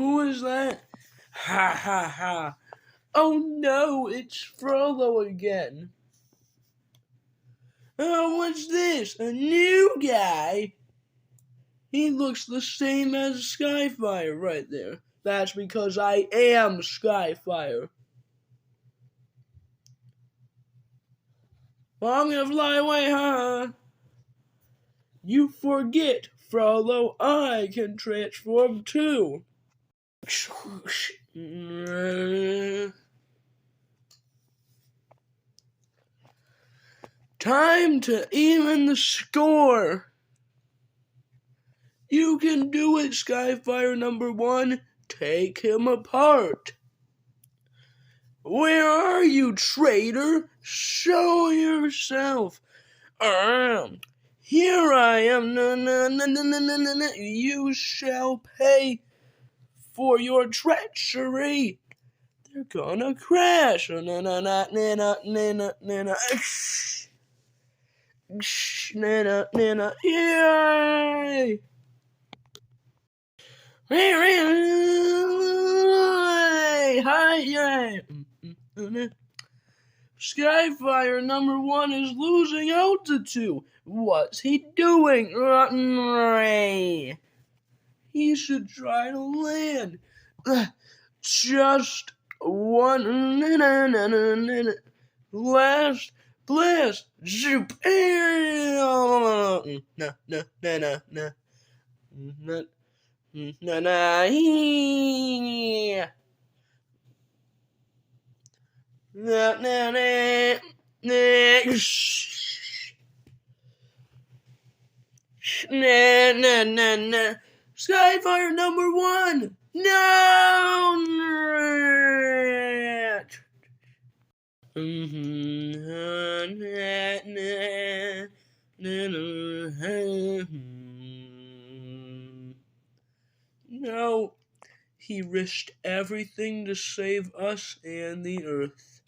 Who is that? Ha ha ha. Oh no, it's Frollo again. Oh, what's this? A new guy? He looks the same as SkyFire right there. That's because I am SkyFire. Well, I'm gonna fly away, huh? You forget, Frollo, I can transform too. Time to even the score. You can do it, SkyFire number 1. Take him apart. Where are you, traitor? Show yourself. Here I am. You shall pay for your treachery. They're gonna crash. Yay! Hi, yay! SkyFire number 1 is losing altitude. What's he doing? He should try to land. Just one last blast. Zoop. SkyFire number 1. No. No, he risked everything to save us and the Earth.